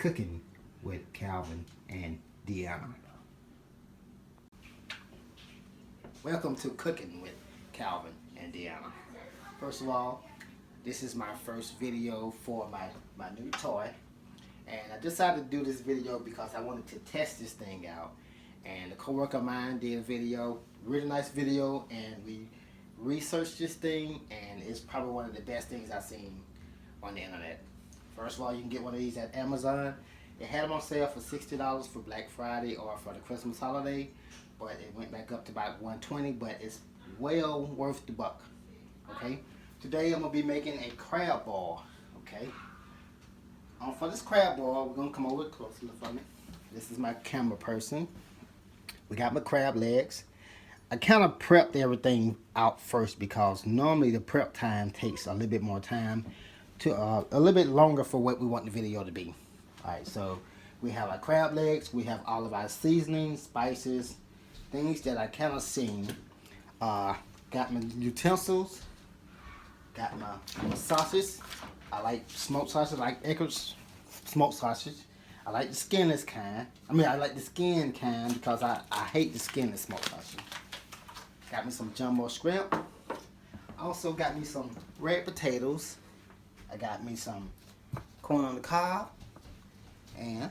Cooking with Calvin and Deanna. Welcome to Cooking with Calvin and Deanna. First of all, this is my first video for my new toy. And I decided to do this video because I wanted to test this thing out. And a coworker of mine did a video, really nice video, and we researched this thing, and it's probably one of the best things I've seen on the internet. First of all, you can get one of these at Amazon. They had them on sale for $60 for Black Friday or for the Christmas holiday, but it went back up to about $120, but it's well worth the buck. Okay, today I'm gonna be making a crab ball. Okay, for this crab ball, we're gonna come over close and look for me. This is my camera person. We got my crab legs. I kind of prepped everything out first because normally the prep time takes a little bit more time, to a little bit longer for what we want the video to be. Alright, so we have our crab legs, we have all of our seasonings, spices, things that I kind of seen. Got my utensils, got my sausage. I like smoked sausage, I like Eckert's smoked sausage. I like the skinless kind. I like the skin kind because I hate the skinless smoked sausage. Got me some jumbo shrimp. Also got me some red potatoes. I got me some corn on the cob. And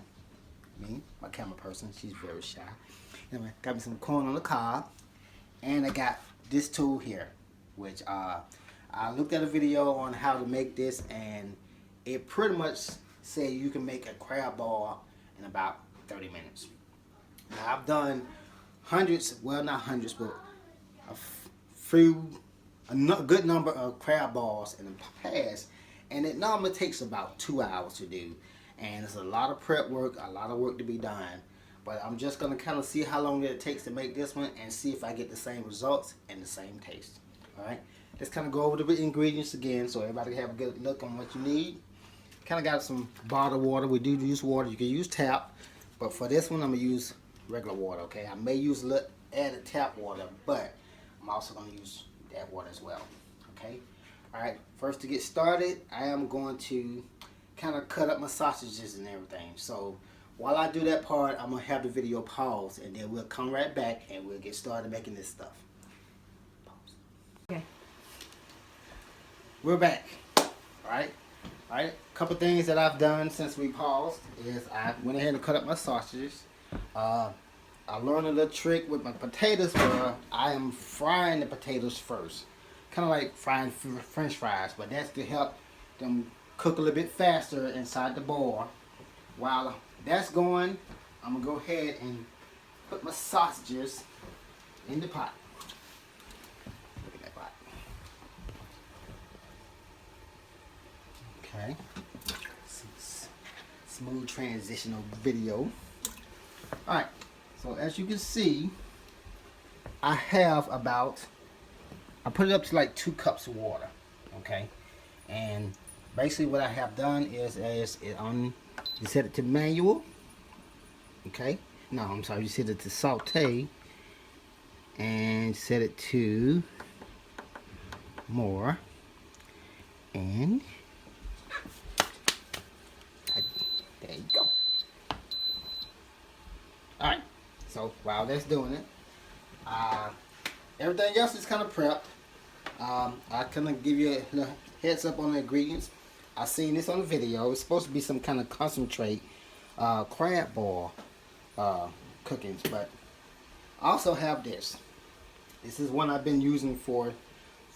me, my camera person, she's very shy. Anyway, got me some corn on the cob. And I got this tool here, which I looked at a video on how to make this, and it pretty much said you can make a crab ball in about 30 minutes. Now I've done hundreds, well not hundreds, but a good number of crab balls in the past, and it normally takes about 2 hours to do, and it's a lot of prep work, a lot of work to be done. But I'm just gonna kind of see how long it takes to make this one and see if I get the same results and the same taste. Alright, let's kind of go over the ingredients again so everybody can have a good look on what you need. Kind of got some bottled water. We do use water. You can use tap, but for this one I'm gonna use regular water. Okay, I may use a little added tap water, but I'm also going to use that water as well. Okay. Alright, first to get started, I am going to kind of cut up my sausages and everything. So while I do that part, I'm going to have the video pause, and then we'll come right back and we'll get started making this stuff. Pause. Okay. We're back. Alright. Alright, a couple things that I've done since we paused is I went ahead and cut up my sausages. I learned a little trick with my potatoes where I am frying the potatoes first. Kind of like frying French fries, but that's to help them cook a little bit faster inside the bowl. While that's going, I'm going to go ahead and put my sausages in the pot. Look at that pot. Okay. Smooth transitional video. Alright. So as you can see, I have I put it up to like 2 cups of water, okay? And basically what I have done is you set it to manual, okay? No, I'm sorry, you set it to saute, and set it to more, and there you go. Alright. So while that's doing it, everything else is kind of prepped. I kind of give you a heads up on the ingredients. I seen this on the video. It's supposed to be some kind of concentrate crab ball cookings, but I also have this. This is one I've been using for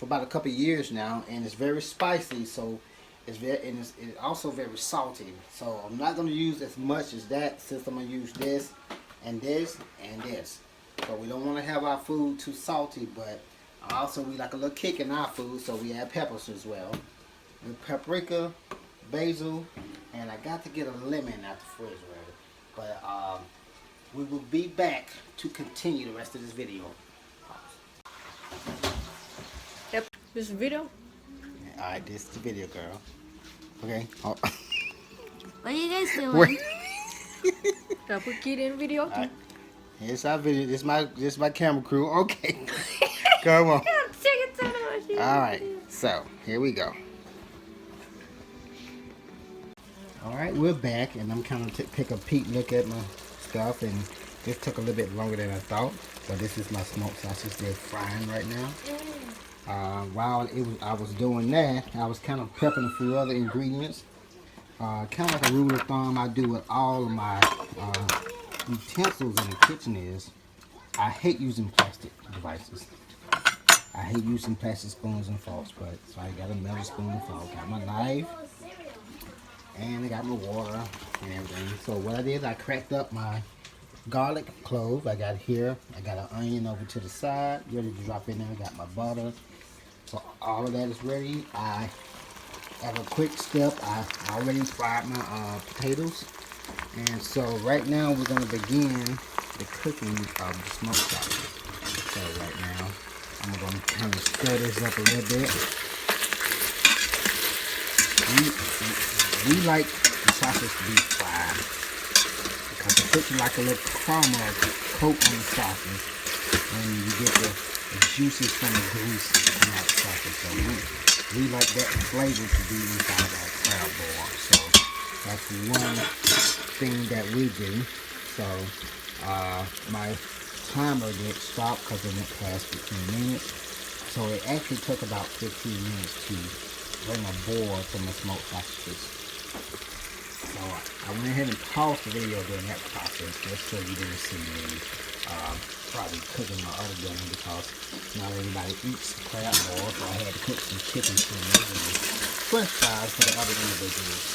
about a couple of years now, and it's very spicy. So it's also very salty. So I'm not going to use as much as that, since I'm going to use this. And this and this. So we don't want to have our food too salty, but also we like a little kick in our food, so we add peppers as well. With paprika, basil, and I got to get a lemon out the refrigerator. But we will be back to continue the rest of this video. Yep, this video? Alright, this is the video, girl. Okay. Oh. What are you guys doing? Can I put Kid in video? Right. Here's our video. This is my camera crew. Okay. Come on. Alright, so here we go. Alright, we're back, and I'm kind of take a peek look at my stuff, and this took a little bit longer than I thought, but this is my smoked sausage. They're frying right now. While I was doing that, I was kind of prepping a few other ingredients. Kind of like a rule of thumb I do with all of my utensils in the kitchen is, I hate using plastic devices. I hate using plastic spoons and forks, but so I got a metal spoon and fork. Got my knife, and I got my water and everything. So what I did, I cracked up my garlic clove. I got here. I got an onion over to the side, ready to drop in there. I got my butter. So all of that is ready. I have a quick step. I already fried my potatoes, and so right now we're going to begin the cooking of the smoked sausage. So right now I'm going to kind of stir this up a little bit. We like the sausage to be fried because it puts like a little caramel coat on the sausage, and you get the juices from the grease coming out the sausage. So we like that flavor to be inside of our crab boil. So that's one thing that we do. So my timer did stop because it went past 15 minutes. So it actually took about 15 minutes to bring a boil to my smoked sausages. So I went ahead and paused the video during that process just so you didn't see me probably cooking my other dinner, because not everybody eats crab boil, so I had to cook some chicken tenders and french fries for the other individuals.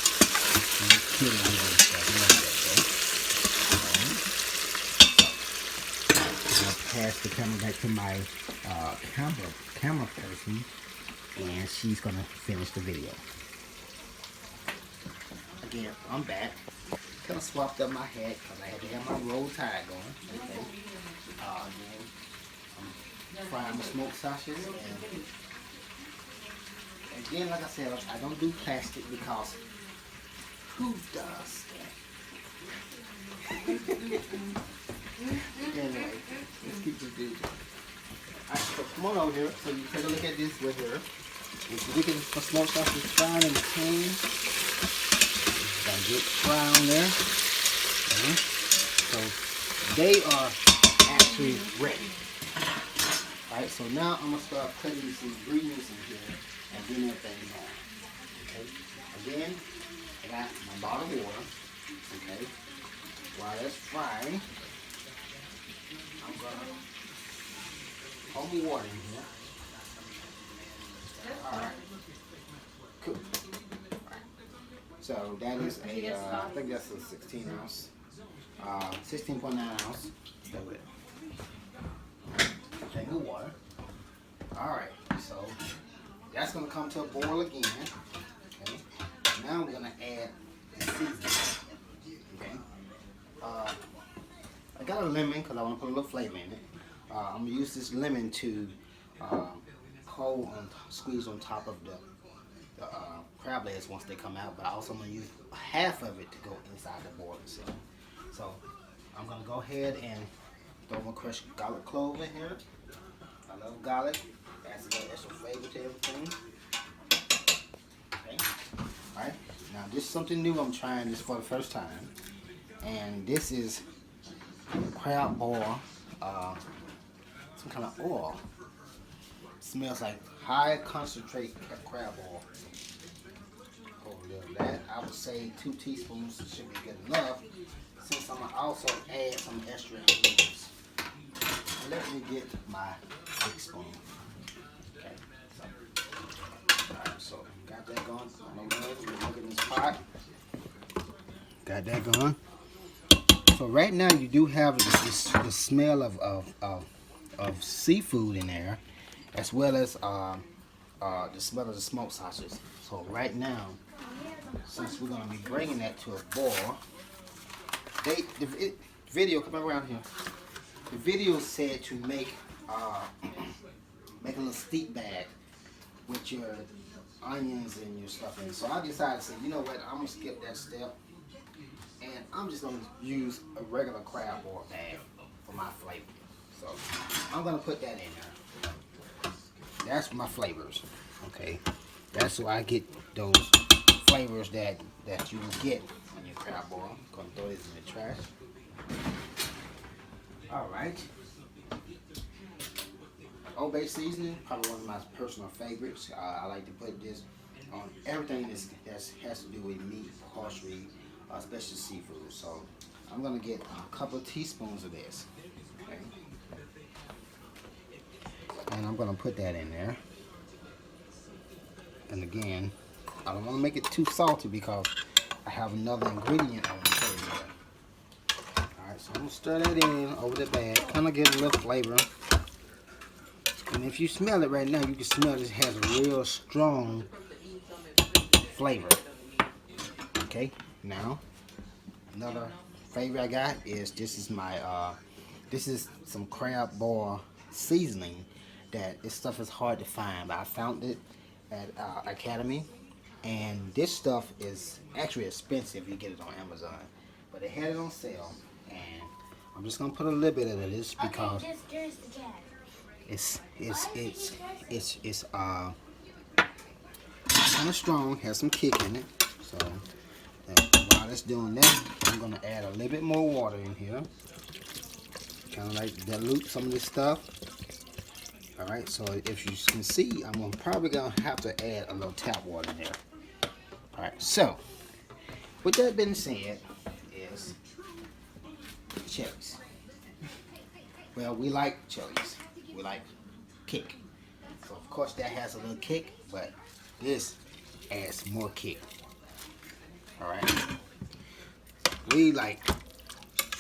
I'll pass the camera back to my camera person, and she's gonna finish the video. Again, I'm back. Kind of swapped up my hat because I had to have my roll tide going. Okay. Again, I'm frying the smoked sausages, and again, like I said, I don't do plastic because who does that? Anyway, let's keep this video. Alright, so come on over here so you take a look at this with her. If you look at the smoked sausage frying in the pan, it's gonna get brown there. Okay. So they are actually ready. Alright, so now I'm gonna start putting some ingredients in here and getting everything on. Okay. Again, I got my bottle of water. Okay. While that's frying, I'm gonna hold my water in here. Alright. Cool. Alright. So that is a, I think that's a 16 ounce, 16.9 ounce. Stay with it. Take the water. Alright, so that's going to come to a boil again. Okay. Now I'm going to add the seasoning. Okay. I got a lemon because I want to put a little flavor in it. I'm going to use this lemon to squeeze on top of the crab legs once they come out, but I also going to use half of it to go inside the boiling cells. So I'm going to go ahead and throw my crushed garlic clove in here. I love garlic. Adds a little extra flavor to everything. Okay. Alright. Now this is something new. I'm trying this for the first time. And this is crab boil, some kind of oil. It smells like high concentrate crab oil. Pour a little of that. I would say 2 teaspoons should be good enough, since I'm going to also add some extra ingredients. Let me get my big spoon. Okay. Alright, so got that going. I'm going to look in this pot. Got that going. So right now you do have the smell of seafood in there, as well as the smell of the smoked sausage. So right now, since we're going to be bringing that to a boil, the video, come around here. The video said to make a little steep bag with your onions and your stuff in. So I decided to say, you know what, I'm going to skip that step. And I'm just going to use a regular crab boil bag for my flavor. So I'm going to put that in there. That's my flavors. Okay. That's so I get those flavors that you will get in your crab boil. I'm gonna throw this in the trash. All right. Old Bay seasoning, probably one of my personal favorites. I like to put this on everything that has to do with meat, poultry, especially seafood. So I'm gonna get a couple of teaspoons of this. Okay. And I'm gonna put that in there. And again, I don't want to make it too salty because I have another ingredient I want to put in there. Alright, so I'm going to stir that in over the bag. Kind of get a little flavor. And if you smell it right now, you can smell it has a real strong flavor. Okay, now another favorite I got is this is some crab boil seasoning. This stuff is hard to find, but I found it at Academy, and this stuff is actually expensive if you get it on Amazon, but they had it on sale, and I'm just gonna put a little bit of this because it's kind of strong, has some kick in it. So while it's doing that, I'm gonna add a little bit more water in here, kind of like dilute some of this stuff. Alright, so if you can see, I'm probably going to have to add a little tap water in there. Alright, so with that being said, is chilies. Well, we like chilies. We like kick. So of course that has a little kick, but this adds more kick. Alright. We like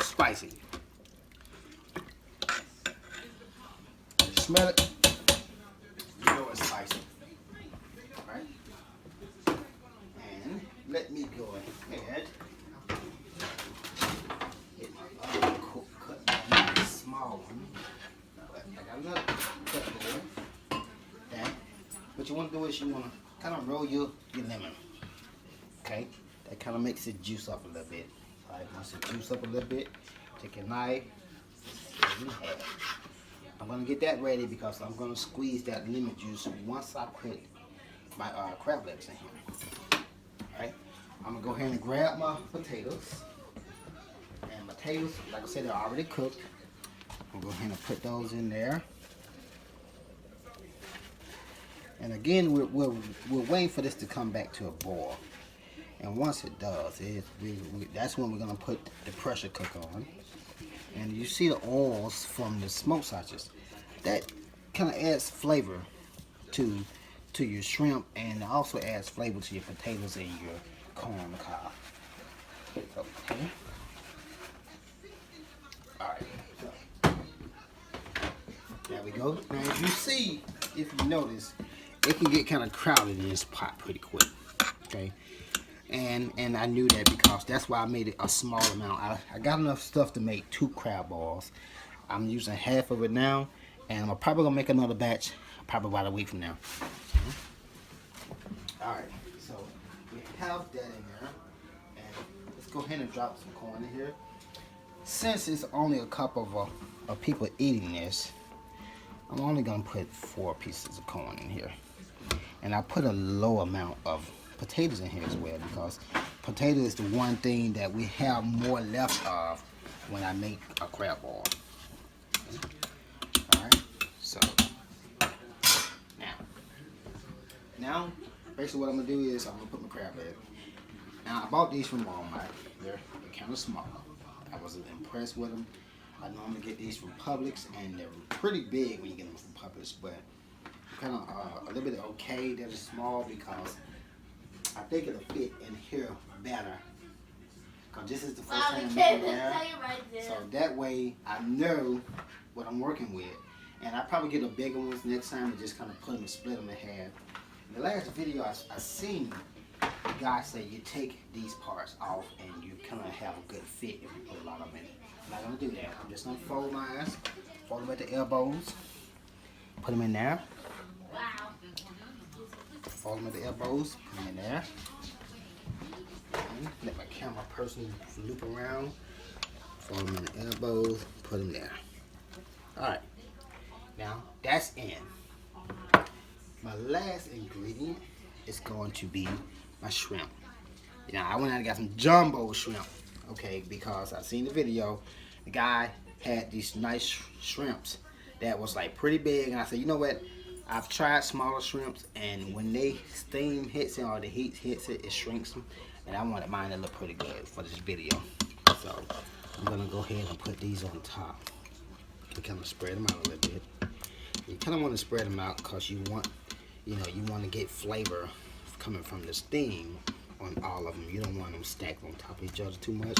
spicy. Smell it, you know it's spicy, right? And let me go ahead, get my other cut, not a small one, but I got another cut board. Okay. What you want to do is you want to kind of roll your lemon, okay? That kind of makes it juice up a little bit. All right, once it juice up a little bit, take your knife, I'm going to get that ready because I'm going to squeeze that lemon juice once I put my crab legs in here. Alright, I'm going to go ahead and grab my potatoes. And potatoes, like I said, they're already cooked. I'm going to go ahead and put those in there. And again, we're waiting for this to come back to a boil. And once it does, that's when we're going to put the pressure cooker on. And you see the oils from the smoke sausages. That kind of adds flavor to your shrimp, and also adds flavor to your potatoes and your corn on the cob. Okay. Alright. So, there we go. Now if you see, if you notice, it can get kind of crowded in this pot pretty quick. Okay. And I knew that because that's why I made it a small amount. I got enough stuff to make 2 crab balls. I'm using half of it now, and I'm probably gonna make another batch probably about a week from now. Alright, so we have that in there, and let's go ahead and drop some corn in here. Since it's only a couple of people eating this, I'm only gonna put 4 pieces of corn in here, and I put a low amount of potatoes in here as well, because potato is the one thing that we have more left of when I make a crab ball. Alright, so now basically what I'm gonna do is I'm gonna put my crab in. Now I bought these from Walmart. They're kind of small. I wasn't impressed with them. I normally get these from Publix, and they're pretty big when you get them from Publix, but kind of a little bit okay that is small, because I think it'll fit in here better. Cause this is the first time I'm doing that. So that way I know what I'm working with. And I probably get a bigger ones next time and just kind of put them and split them in half. In the last video I seen the guy say you take these parts off and you kind of have a good fit if you put a lot of them in it. I'm not gonna do that. I'm just gonna fold mine, fold them at the elbows, put them in there. Fold them at the elbows, put them in there. And let my camera person loop around. Fold them in the elbows, put them there. Alright, now that's in. My last ingredient is going to be my shrimp. You know, I went out and got some jumbo shrimp, okay, because I seen the video. The guy had these nice shrimps that was like pretty big, and I said, you know what? I've tried smaller shrimps, and when they steam hits it or the heat hits it, it shrinks them. And I wanted mine to look pretty good for this video. So I'm gonna go ahead and put these on top. You kind of spread them out a little bit. You kind of want to spread them out because you want, you know, you want to get flavor coming from the steam on all of them. You don't want them stacked on top of each other too much,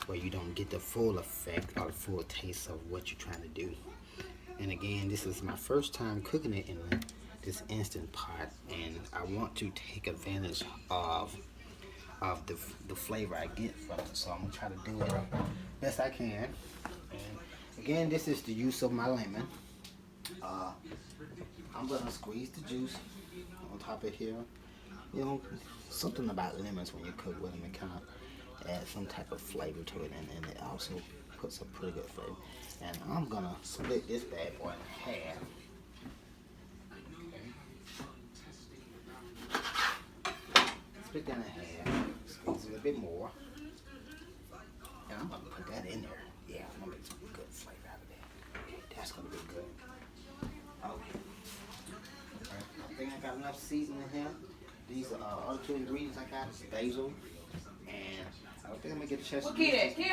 where you don't get the full effect or the full taste of what you're trying to do. And again, this is my first time cooking it in this Instant Pot, and I want to take advantage of the flavor I get from it. So I'm gonna try to do it best I can. And again, this is the use of my lemon. I'm gonna squeeze the juice on top of here. You know, something about lemons when you cook with them, it kind of adds some type of flavor to it, and it also puts a pretty good flavor. And I'm gonna split this bad boy in half. Split that in half. Squeeze it a little bit more. And I'm gonna put that in there. Yeah, I'm gonna make some good flavor out of that. Okay, that's gonna be good. Okay. Alright, I think I got enough seasoning here. These are other two ingredients I got. It's basil, and I don't think I'm gonna get a chance to use this.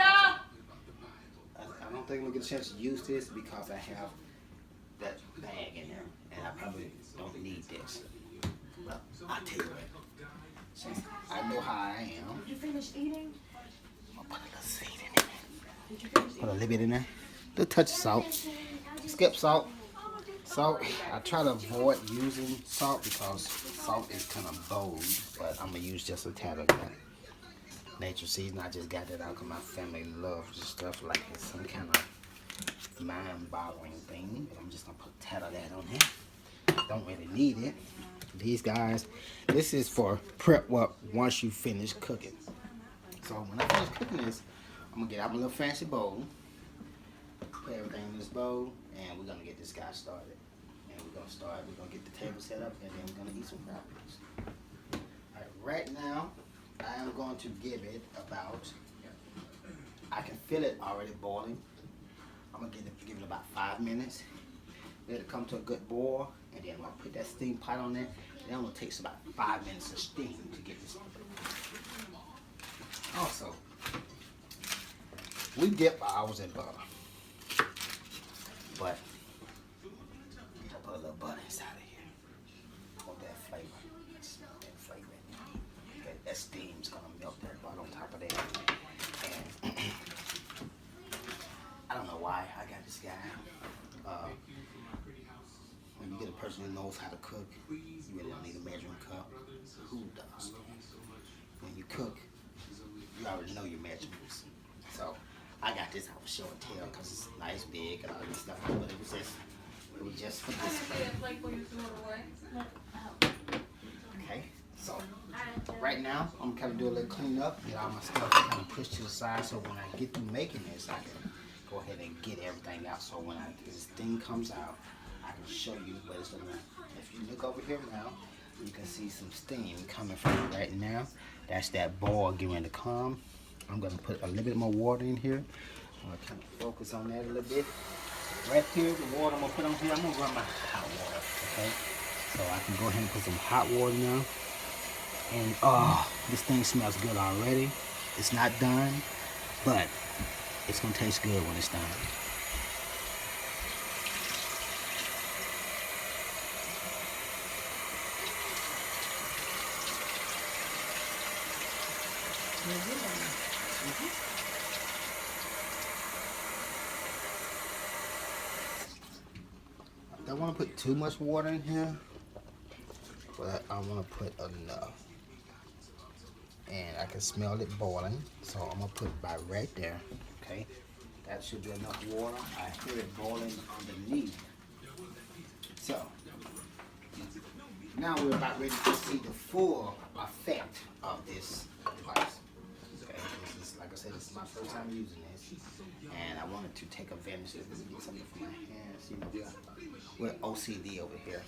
I don't think I'm gonna get a chance to use this because I have that bag in there, and I probably don't need this. But I'll tell you what. Since I know how I am. Did you finish eating? I'm gonna put a little seed in there. Put a little bit in there. A little touch of salt. Skip salt. Salt, I try to avoid using salt because salt is kind of bold, but I'm gonna use just a tad of that. Nature seasoning, I just got that out because my family loves this stuff like it's some kind of mind-boggling thing. But I'm just gonna put a tad of that on here. Don't really need it. These guys, this is for prep work once you finish cooking. So when I finish cooking this, I'm gonna get out my little fancy bowl, put everything in this bowl, and we're gonna get this guy started. And we're gonna get the table set up, and then we're gonna eat some crab. Alright, right now, I am going to give it about, I can feel it already boiling. I'm gonna give it about 5 minutes. Let it come to a good boil, and then I'm gonna put that steam pot on there. Then I'm gonna take about 5 minutes of steam to get this. Also, we dip ours in butter, but I put a little butter inside of here. Want that flavor? Smell that flavor. That steam's gonna melt that butter on top of that. And I don't know why I got this guy. When you get a person who knows how to cook, you really don't need a measuring cup. Who does? When you cook, you already know your measurements. So I got this out of show and tell because it's nice, big, and all this stuff. But it was just for display. Okay, so right now I'm kind of doing a little cleanup, get all my stuff kind of pushed to the side, so when I get through making this, I can go ahead and get everything out. So when this thing comes out, I can show you what it's looking like. If you look over here now, you can see some steam coming from it right now. That's that boil getting ready to come. I'm going to put a little bit more water in here. I'm going to kind of focus on that a little bit. Right here, the water I'm going to put on here, I'm going to run my hot water, okay? So I can go ahead and put some hot water now. And this thing smells good already. It's not done, but it's going to taste good when it's done. I don't want to put too much water in here, but I want to put enough. And I can smell it boiling, so I'm going to put it by right there, okay? That should be enough water. I hear it boiling underneath. So, now we're about ready to see the full effect of this device. Okay, this is, like I said, this is my first time using this, and I wanted to take advantage of this. Get something from my hands. You know, we're OCD over here.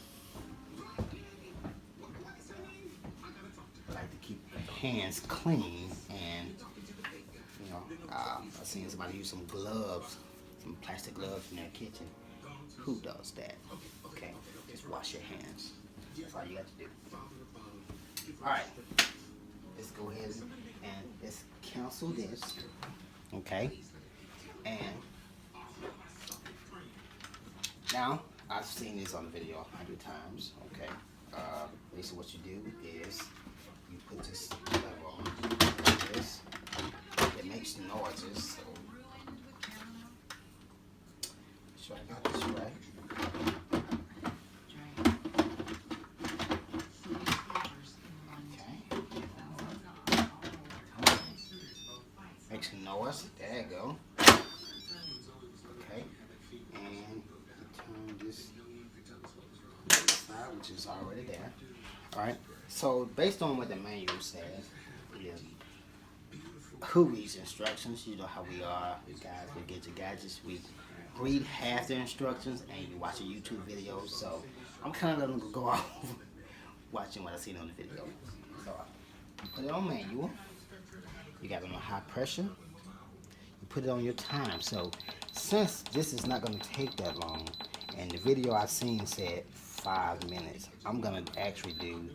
I like to keep hands clean, and you know, I've seen somebody use some gloves, some plastic gloves in their kitchen. Who does that? Okay, just wash your hands. That's all you got to do. All right, let's go ahead and let's cancel this. Okay, and now I've seen this on the video 100 times. Okay, basically what you do is you put this lever on this. It makes noises. So make sure I got this right. Makes a noise. There you go. Okay, and turn this side, which is already there. All right. So based on what the manual says, is who reads instructions? You know how we are, you guys. We get your gadgets. We read half the instructions, and you watch a YouTube video. So I'm kind of gonna go off watching what I seen on the video. So put it on manual. You got it on high pressure. You put it on your time. So since this is not going to take that long, and the video I've seen said 5 minutes, I'm going to actually do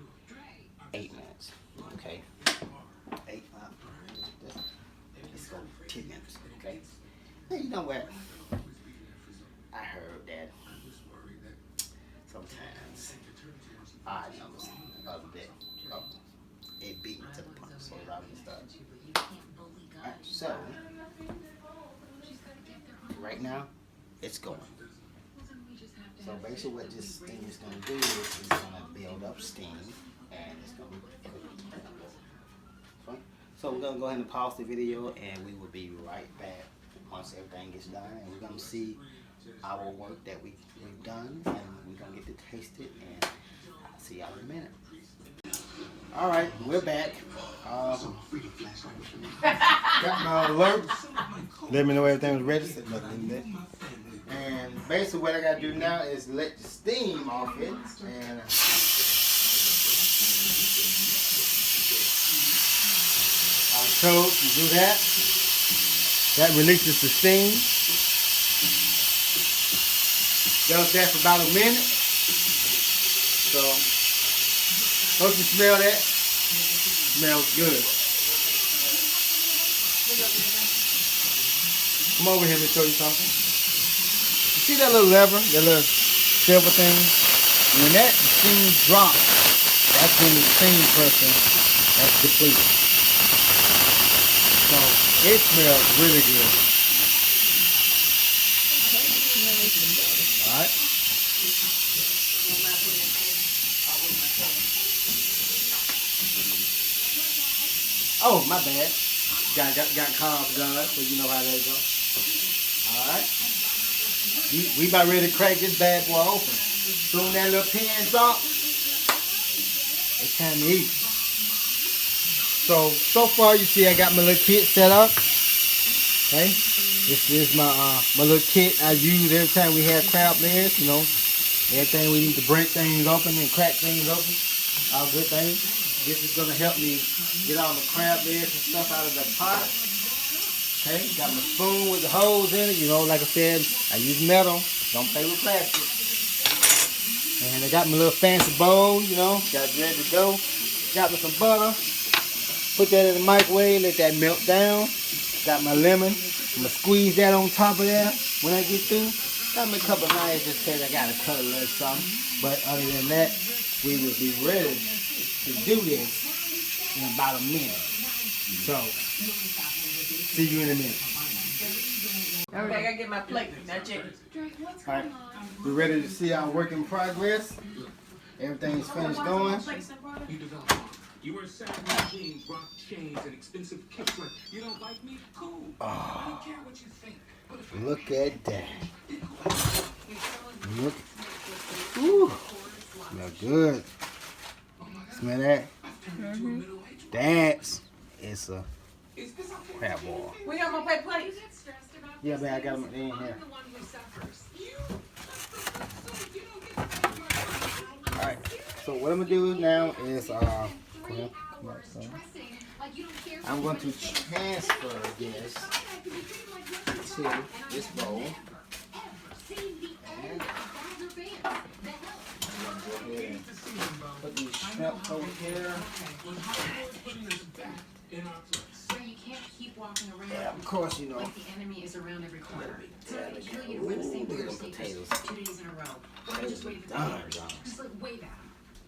8 minutes. Okay? 8, let's go 10 minutes. Okay? Now, you know what? I heard that sometimes odd numbers other than it beat me to the punch. So it's already started. Alright, so right now it's going. So basically what this thing is going to do is it's going to build up steam, and it's going to. So we're going to go ahead and pause the video, and we will be right back once everything gets done, and we're going to see our work that we've done, and we're going to get to taste it, and I'll see y'all in a minute. All right, we're back. Got my alert. Let me know everything was registered. And basically what I got to do now is let the steam off it. And I was told to do that. That releases the steam. Does that for about a minute. So, don't you smell that? Smells good. Come over here and show you something. You see that little lever, that little silver thing? When that steam drops, that's when the steam pressure that's depleted. So it smells really good. All right. Oh, my bad. Got carbs done, so you know how that goes. Alright. We about ready to crack this bad boy open. Soon that little pan drop, it's time to eat. So far you see I got my little kit set up. Okay. This is my little kit I use every time we have crab legs, you know. Everything we need to break things open and crack things open. All good things. This is going to help me get all the crab legs and stuff out of the pot. Okay, got my spoon with the holes in it. You know, like I said, I use metal. Don't play with plastic. And I got my little fancy bowl, you know, got it ready to go. Got me some butter. Put that in the microwave, let that melt down. Got my lemon. I'm going to squeeze that on top of there when I get through. Got me a couple of knives just in case I got to cut a little something. But other than that, we will be ready to do this in about a minute. So, see you in a minute. Okay, I gotta get my plate. Now check. Alright, we're ready to see our work in progress. Everything's finished going. You wear satin jeans, rock chains, and expensive kicks. Like, you don't like me? Cool. I don't care what you think. Look at that. Look. Ooh. Smell good. Smell that? Mm-hmm. That is a crab ball. We got my plate. Yeah, man, I got them in here. Alright, so what I'm going to do now is, come I'm going to transfer this to this bowl. And put these shrimp over here. So you can't keep walking around. Yeah, of course, you know. Like the enemy is around every corner. So Yeah, they they kill got- you for the same Ooh, border look at state them potatoes. 2 days in a row. Or you just wave at Done, them. done. Just like wave at them.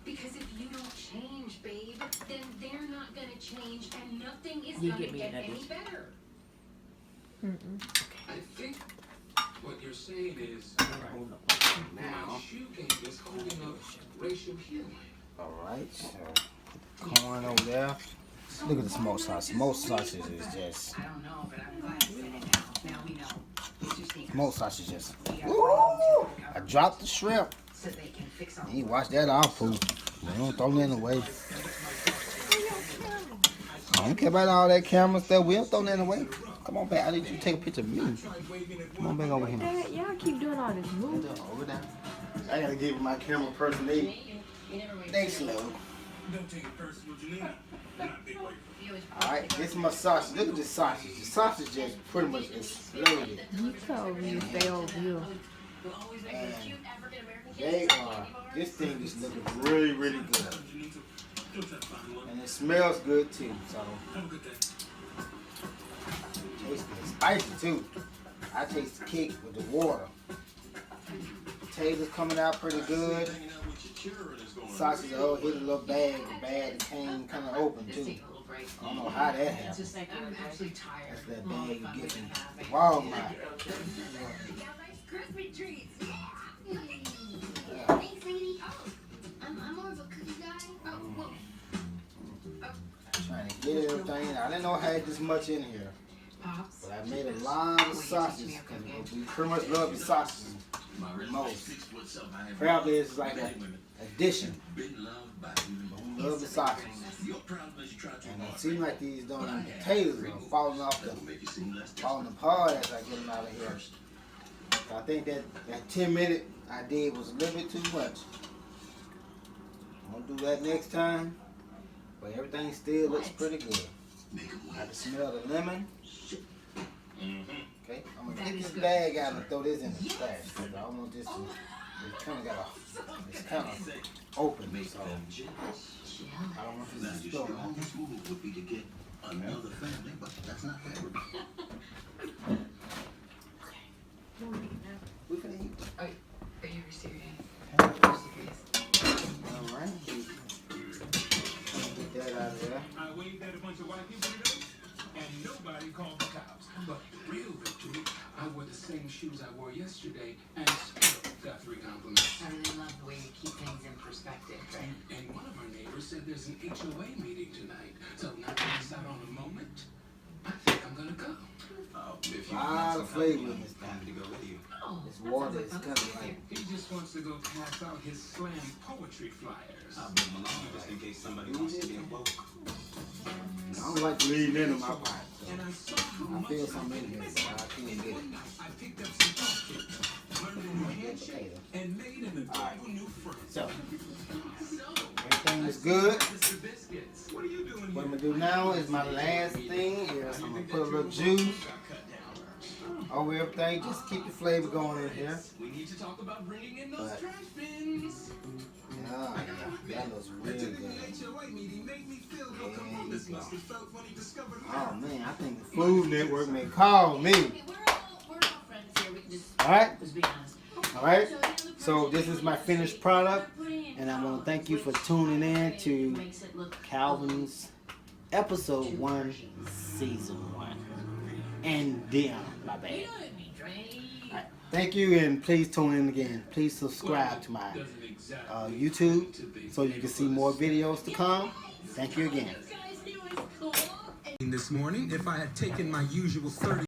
Because if you don't change, babe, then they're not gonna change, and nothing is You gonna get me get another. any better. I think what you're saying is Now, my shoe game is holding up racial healing. all right. So, corn over there. Look at the smoked sausage. Smoked sausage is just. I don't know, but I'm glad you said it now. Now we know. It's your secret. Smoked sausage just. We are Woo! going I to dropped the shrimp. so they can fix all You wash that off, fool. Don't throw that away. I don't care about all that camera stuff. We don't throw that away. Come on back. I need you to take a picture of me. Come on back over here. Dad, y'all keep doing all this moving. Over there. I gotta give my camera person. They slow. Don't take it personal, Janina. Not big way. Alright, this is my sausage. Look at this sausage. The sausage just pretty much exploded. You told me to stay over here. And they are, this thing is looking really, really good. And it smells good too, so. Tastes good. Spicy too. I taste the kick with the water. Potatoes coming out pretty good. Sausage, oh, hit a little bag. The bag came kind of open too. I don't know how that It's happened. just like I'm actually tired. That's that All the bag fun you we've get been from having. Walmart. Crispy treats. Yeah. Thanks, lady. Oh, I'm more of a cookie guy. Oh, well. Trying to get everything. I didn't know I had this much in here. Pops. But I made a lot of sausages. Cause we pretty much love the sausages the most. Probably it's like an addition. But we love the sausages. And it seems like these darn potatoes are falling apart as I get them out of here. So I think that 10-minute I did was a little bit too much. I'm gonna do that next time. But everything still looks pretty good. I can smell the lemon. Okay, I'm gonna get this bag out and throw this in the trash. Cause I don't want this to, it's kind of open, so I don't want this to spill. Would be to get another family, but that's not fair. We finna eat. Are you serious? Alright. Get that out of there. I waved at a bunch of white people today, and nobody called the cops. But the real victory, I wore the same shoes I wore yesterday, and still got 3 compliments. I really love the way you keep things in perspective, right? And one of our neighbors said there's an HOA meeting tonight, so not to miss out on the moment, I think I'm gonna go. If A lot of flavor in this happy thing. to go with you. Oh, This water is kind of like, He just wants to go pass out his slam poetry flyers. I'll bring along just in case somebody wants to get woke. I don't like leaving into my pot. And I saw how I much feel something in here, but I can't get it. one night I picked up some pumpkin, learned a new handshake, and made an adorable new friend. So, So, everything is good. Mr. Biscuits, what are you doing What I'm here? gonna do now is my last thing is I'm gonna put a little juice over everything. Just keep the flavor going in here. We need to talk about bringing in those But- trash bins. Yeah, that looks really good. HOA meeting made me feel how There this you go. must have felt when he discovered Oh man, I think the Food Network may call me. Okay, we're all friends here. We can just Alright? be honest. Alright? So this is my finished product. And I want to thank you for tuning in to Makes it look Kalvin's episode 1, season 1. And Dion, my bad. Alright, thank you, and please tune in again. Please subscribe to my YouTube so you can see more videos to come. Thank you again. This morning, if I had taken my usual 30